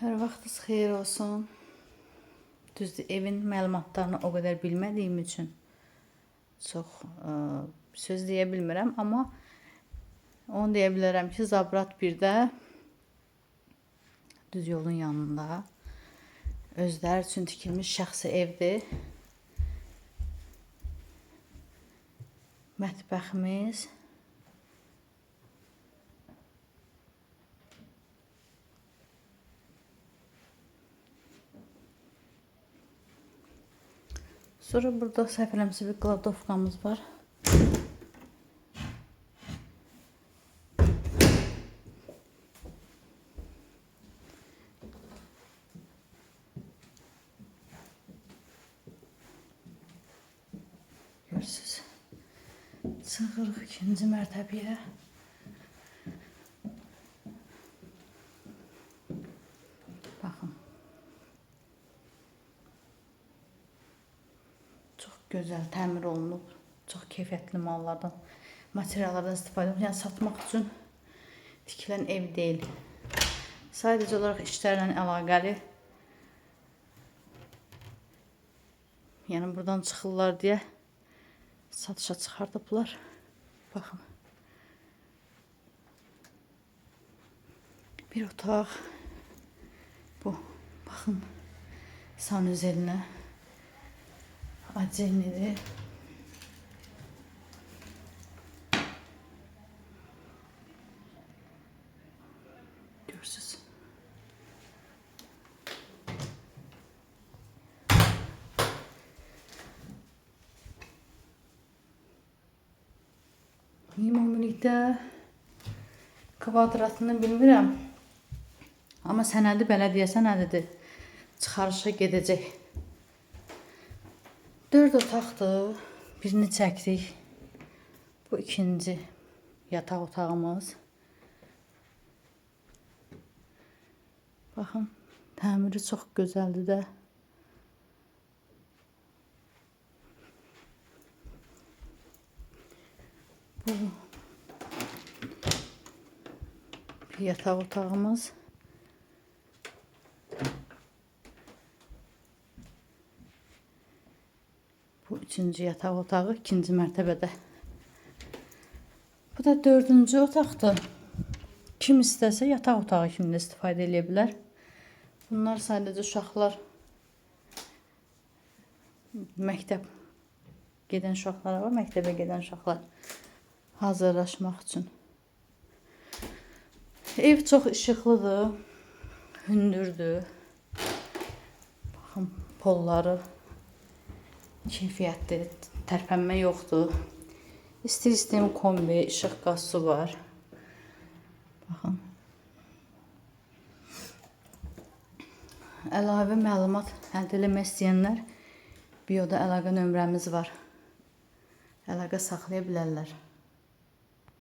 Hər vaxtınız xeyir olsun. Düzdür, evin məlumatlarını o qədər bilmədiyim üçün çox söz deyə bilmirəm, amma onu deyə bilərəm ki, Zabrat 1-də düz yolun yanında özləri üçün tikilmiş şəxsi evdir. Mətbəximiz, sonra burada səhv eləmirəmsə bir kladovkamız var. Görürsünüz. Çıxırıq ikinci mərtəbəyə. Baxın. Çox gözəl təmir olunub. Çox keyfiyyətli mallardan, materiallardan istifadə olunub. Yəni satmaq üçün tikilən ev deyil. Sadəcə olaraq işlərlə əlaqəli. Yəni buradan çıxırlar deyə satışa çıxardıblar. Baxın. Bir otaq. Bu. Baxın. Sanuzelinə. Acenidir. Görürsünüz. Ümumilikdə kvadratını bilmirəm. Amma sənədi bələdiyyə sənədidir. Çıxarışa gedəcək. 4 otaqdır. Birini çəkdik. Bu ikinci yataq otağımız. Baxın, təmiri çox gözəldir də. Bu bir yataq otağımız. Bu üçüncü yataq otağı ikinci mərtəbədə. Bu da dördüncü otaqdır. Kim istəsə yataq otağı kimi də istifadə edə bilər. Bunlar sadəcə uşaqlar, məktəb gedən uşaqlar var, məktəbə gedən uşaqlar hazırlaşmaq üçün. Ev çox işıqlıdır, hündürdür. Baxın, polları keyfiyyətli, tərpənmə yoxdur. İstir-istim kombi, işıq qazısı var. Baxın. Əlavə məlumat əldə etmək istəyənlər bioda əlaqə nömrəmiz var. Əlaqə saxlaya bilərlər.